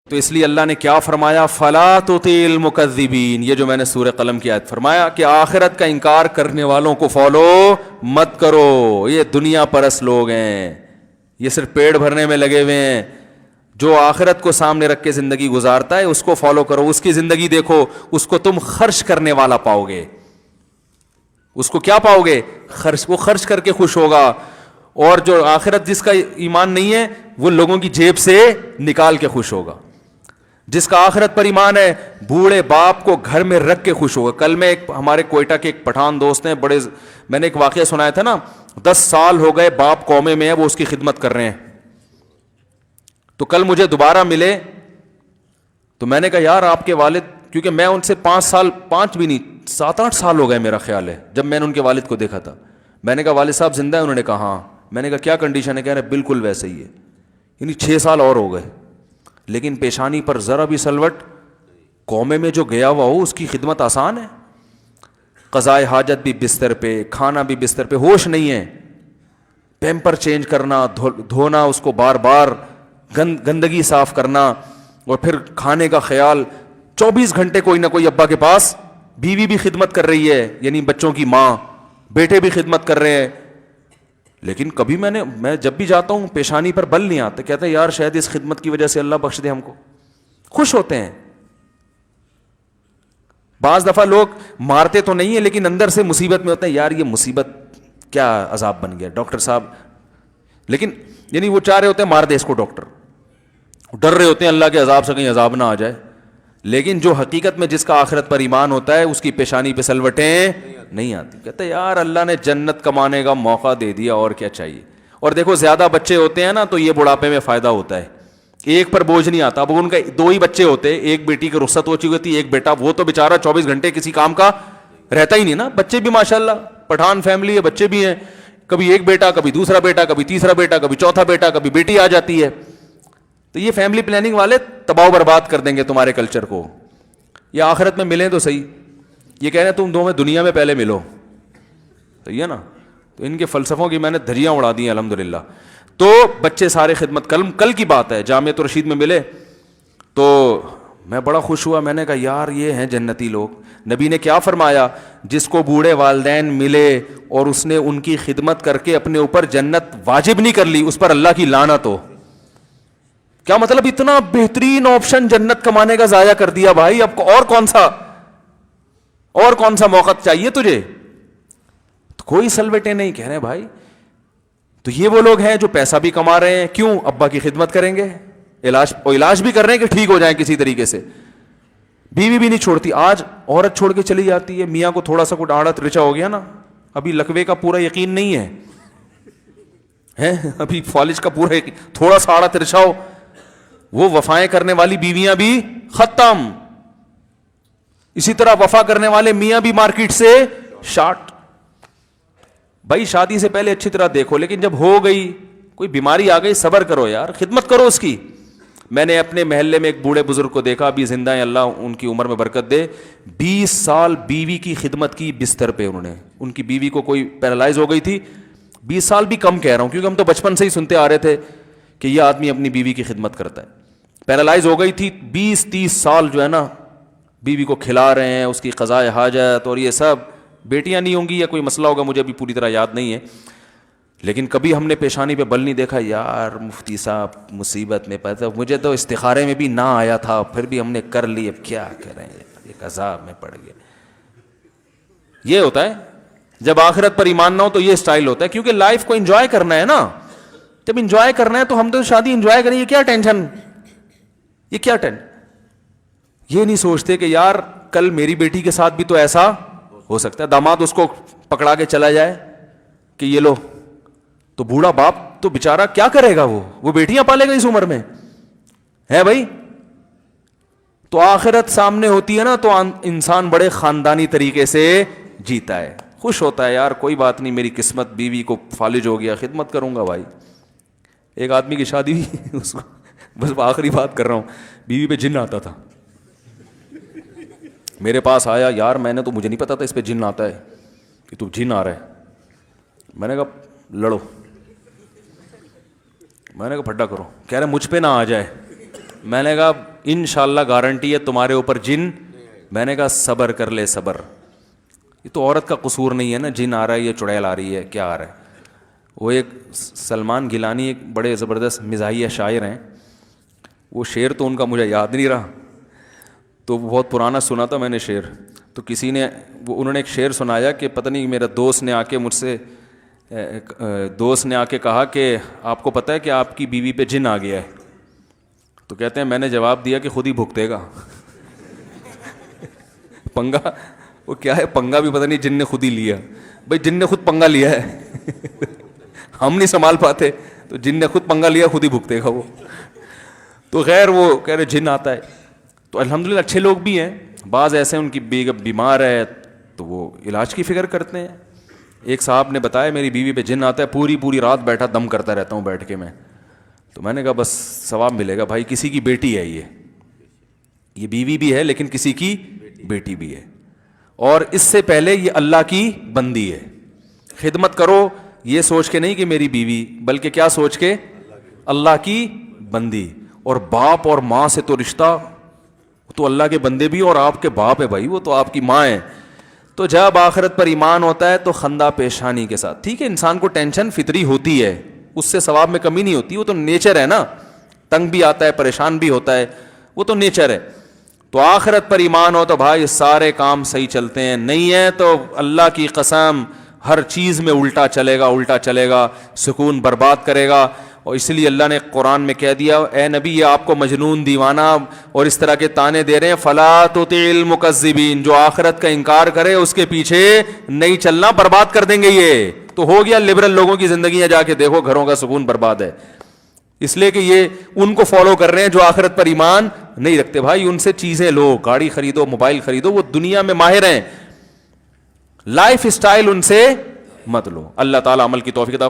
تو اس لیے اللہ نے کیا فرمایا؟ فلا تطع المکذبین. یہ جو میں نے سورہ قلم کی آیت فرمایا کہ آخرت کا انکار کرنے والوں کو فالو مت کرو. یہ دنیا پرست لوگ ہیں, یہ صرف پیڑ بھرنے میں لگے ہوئے ہیں. جو آخرت کو سامنے رکھ کے زندگی گزارتا ہے اس کو فالو کرو. اس کی زندگی دیکھو, اس کو تم خرچ کرنے والا پاؤ گے. اس کو کیا پاؤ گے؟ خرچ. وہ خرچ کر کے خوش ہوگا. اور جو آخرت جس کا ایمان نہیں ہے وہ لوگوں کی جیب سے نکال کے خوش ہوگا. جس کا آخرت پر ایمان ہے بوڑھے باپ کو گھر میں رکھ کے خوش ہوگا. کل میں ہمارے کوئٹہ کے ایک پٹھان دوست ہیں, میں نے ایک واقعہ سنایا تھا نا, 10 سال ہو گئے باپ قومے میں ہے, وہ اس کی خدمت کر رہے ہیں. تو کل مجھے دوبارہ ملے تو میں نے کہا یار آپ کے والد, کیونکہ میں ان سے 5 بھی نہیں 7-8 سال ہو گئے میرا خیال ہے جب میں نے ان کے والد کو دیکھا تھا. میں نے کہا والد صاحب زندہ ہیں؟ انہوں نے کہا ہاں. میں نے کہا کیا کنڈیشن ہے؟ کہہ رہے بالکل ویسے ہی ہے. یعنی 6 سال اور ہو گئے, لیکن پیشانی پر ذرا بھی سلوٹ. قومے میں جو گیا ہوا ہو اس کی خدمت آسان ہے. قضائے حاجت بھی بستر پہ, کھانا بھی بستر پہ, ہوش نہیں ہے. پیمپر چینج کرنا, دھونا اس کو بار بار, گندگی صاف کرنا, اور پھر کھانے کا خیال. 24 گھنٹے کوئی نہ کوئی ابا کے پاس. بیوی بھی خدمت کر رہی ہے, یعنی بچوں کی ماں, بیٹے بھی خدمت کر رہے ہیں. لیکن کبھی میں جب بھی جاتا ہوں پیشانی پر بل نہیں آتا. کہتے ہیں یار شاید اس خدمت کی وجہ سے اللہ بخش دے ہم کو. خوش ہوتے ہیں. بعض دفعہ لوگ مارتے تو نہیں ہیں لیکن اندر سے مصیبت میں ہوتے ہیں, یار یہ مصیبت کیا عذاب بن گیا ڈاکٹر صاحب. لیکن یعنی وہ چاہ رہے ہوتے ہیں مار دے اس کو ڈاکٹر, ڈر رہے ہوتے ہیں اللہ کے عذاب سے کہیں عذاب نہ آ جائے. لیکن جو حقیقت میں جس کا آخرت پر ایمان ہوتا ہے اس کی پیشانی پہ سلوٹیں نہیں آتی. کہتے ہیں یار اللہ نے جنت کمانے کا موقع دے دیا, اور کیا چاہیے. اور دیکھو زیادہ بچے ہوتے ہیں نا تو یہ بڑھاپے میں فائدہ ہوتا ہے, ایک پر بوجھ نہیں آتا. اب ان کا 2 ہی بچے ہوتے, ایک بیٹی کی رخصت ہو چکی ہوتی, ایک بیٹا, وہ تو بیچارہ 24 گھنٹے کسی کام کا رہتا ہی نہیں نا. بچے بھی ماشاءاللہ پٹھان فیملی ہے, بچے بھی ہیں, کبھی ایک بیٹا, کبھی دوسرا بیٹا, کبھی تیسرا بیٹا, کبھی چوتھا بیٹا, کبھی بیٹی آ جاتی ہے. تو یہ فیملی پلاننگ والے تباہ و برباد کر دیں گے تمہارے کلچر کو. یا آخرت میں ملیں تو صحیح. یہ کہہ رہے ہیں تم دونوں دنیا میں پہلے ملو, صحیح ہے نا. تو ان کے فلسفوں کی میں نے دھجیاں اڑا دی ہیں الحمدللہ. تو بچے سارے خدمت. کل کی بات ہے, جامعۃ الرشید میں ملے تو میں بڑا خوش ہوا. میں نے کہا یار یہ ہیں جنتی لوگ. نبی نے کیا فرمایا؟ جس کو بوڑھے والدین ملے اور اس نے ان کی خدمت کر کے اپنے اوپر جنت واجب نہیں کر لی, اس پر اللہ کی لعنت ہو. کیا مطلب؟ اتنا بہترین آپشن جنت کمانے کا ضائع کر دیا بھائی. اب اور کون سا موقع چاہیے تجھے؟ تو کوئی سلوٹیں نہیں. کہہ رہے ہیں بھائی تو یہ وہ لوگ ہیں جو پیسہ بھی کما رہے ہیں, کیوں؟ ابا کی خدمت کریں گے, علاج بھی کر رہے ہیں کہ ٹھیک ہو جائیں کسی طریقے سے. بیوی بھی نہیں چھوڑتی. آج عورت چھوڑ کے چلی جاتی ہے, میاں کو تھوڑا سا کچھ آڑت رچا ہو گیا نا, ابھی لقوے کا پورا یقین نہیں ہے, ابھی فالج کا پورا یقین, تھوڑا سا آڑت رچا ہو, وہ وفائیں کرنے والی بیویاں بھی ختم. اسی طرح وفا کرنے والے میاں بھی مارکیٹ سے شارٹ. بھائی شادی سے پہلے اچھی طرح دیکھو, لیکن جب ہو گئی کوئی بیماری آ گئی, صبر کرو یار, خدمت کرو اس کی. میں نے اپنے محلے میں ایک بوڑھے بزرگ کو دیکھا, ابھی زندہ ہیں, اللہ ان کی عمر میں برکت دے. 20 سال بیوی کی خدمت کی بستر پہ انہوں نے. ان کی بیوی کو کوئی پیرالائز ہو گئی تھی. 20 سال بھی کم کہہ رہا ہوں کیونکہ ہم تو بچپن سے ہی سنتے آ رہے تھے کہ یہ آدمی اپنی بیوی کی خدمت کرتا ہے. پیرالائز ہو گئی تھی, 20-30 سال جو ہے نا بیوی کو کھلا رہے ہیں, اس کی قضائے حاجت اور یہ سب. بیٹیاں نہیں ہوں گی یا کوئی مسئلہ ہوگا, مجھے ابھی پوری طرح یاد نہیں ہے. لیکن کبھی ہم نے پیشانی پہ بل نہیں دیکھا. یار مفتی صاحب مصیبت میں پڑا, مجھے تو استخارے میں بھی نہ آیا تھا, پھر بھی ہم نے کر لی, اب کیا کریں, ایک عذاب میں پڑ گئے. یہ ہوتا ہے جب آخرت پر ایمان نہ ہو, تو یہ سٹائل ہوتا ہے. کیونکہ لائف کو انجوائے کرنا ہے نا. جب انجوائے کرنا ہے تو ہم تو شادی انجوائے کریں, یہ کیا ٹینشن, یہ کیا ٹینشن. یہ نہیں سوچتے کہ یار کل میری بیٹی کے ساتھ بھی تو ایسا ہو سکتا ہے. داماد اس کو پکڑا کے چلا جائے کہ یہ لو, تو بوڑھا باپ تو بیچارہ کیا کرے گا, وہ بیٹیاں پالے گا اس عمر میں, ہے بھائی. تو آخرت سامنے ہوتی ہے نا تو انسان بڑے خاندانی طریقے سے جیتا ہے, خوش ہوتا ہے, یار کوئی بات نہیں, میری قسمت, بیوی کو فالج ہو گیا, خدمت کروں گا بھائی. ایک آدمی کی شادی ہوئی, اس کو بس آخری بات کر رہا ہوں, بیوی پہ جن آتا تھا. میرے پاس آیا, یار میں نے تو, مجھے نہیں پتا تھا اس پہ جن آتا ہے, کہ تو جن آ رہا ہے. میں نے کہا لڑو, میں نے کہا پھڈا کرو. کہہ رہے مجھ پہ نہ آ جائے. میں نے کہا انشاءاللہ گارنٹی ہے تمہارے اوپر جن. میں نے کہا صبر کر لے صبر, یہ تو عورت کا قصور نہیں ہے نا, جن آ رہا ہے یا چڑیل آ رہی ہے, کیا آ رہا ہے. وہ ایک سلمان گیلانی ایک بڑے زبردست مزاحیہ شاعر ہیں, وہ شعر تو ان کا مجھے یاد نہیں رہا, تو بہت پرانا سنا تھا میں نے شعر. تو کسی نے انہوں نے ایک شعر سنایا کہ پتہ نہیں میرا دوست نے آ کے کہا کہ آپ کو پتہ ہے کہ آپ کی بیوی پہ جن آ گیا ہے. تو کہتے ہیں میں نے جواب دیا کہ خود ہی بھگتے گا. پنگا وہ کیا ہے, پنگا بھی پتہ نہیں جن نے خود ہی لیا. بھائی جن نے خود پنگا لیا ہے, ہم نہیں سنبھال پاتے, تو جن نے خود پنگا لیا خود ہی بھگتے گا وہ. تو خیر وہ کہہ رہے جن آتا ہے. تو الحمدللہ اچھے لوگ بھی ہیں, بعض ایسے ان کی بیمار ہے تو وہ علاج کی فکر کرتے ہیں. ایک صاحب نے بتایا میری بیوی پہ جن آتا ہے, پوری رات بیٹھا دم کرتا رہتا ہوں بیٹھ کے میں. تو میں نے کہا بس ثواب ملے گا بھائی, کسی کی بیٹی ہے یہ بیوی بھی ہے لیکن کسی کی بیٹی بھی ہے, اور اس سے پہلے یہ اللہ کی بندی ہے. خدمت کرو یہ سوچ کے نہیں کہ میری بیوی, بلکہ کیا سوچ کے, اللہ کی بندی. اور باپ اور ماں سے تو رشتہ, تو اللہ کے بندے بھی اور آپ کے باپ ہے بھائی, وہ تو آپ کی ماں ہے. تو جب آخرت پر ایمان ہوتا ہے تو خندہ پیشانی کے ساتھ. ٹھیک ہے انسان کو ٹینشن فطری ہوتی ہے, اس سے ثواب میں کمی نہیں ہوتی, وہ تو نیچر ہے نا, تنگ بھی آتا ہے پریشان بھی ہوتا ہے, وہ تو نیچر ہے. تو آخرت پر ایمان ہو تو بھائی سارے کام صحیح چلتے ہیں, نہیں ہے تو اللہ کی قسم ہر چیز میں الٹا چلے گا, سکون برباد کرے گا. اور اس لیے اللہ نے قرآن میں کہہ دیا اے نبی یہ آپ کو مجنون دیوانہ اور اس طرح کے تانے دے رہے ہیں, فلا تطع المکذبین, جو آخرت کا انکار کرے اس کے پیچھے نہیں چلنا, برباد کر دیں گے. یہ تو ہو گیا لبرل لوگوں کی زندگیاں, جا کے دیکھو گھروں کا سکون برباد ہے, اس لیے کہ یہ ان کو فالو کر رہے ہیں جو آخرت پر ایمان نہیں رکھتے. بھائی ان سے چیزیں لو, گاڑی خریدو, موبائل خریدو, وہ دنیا میں ماہر ہیں, لائف سٹائل ان سے مت لو. اللہ تعالیٰ عمل کی توفیق عطا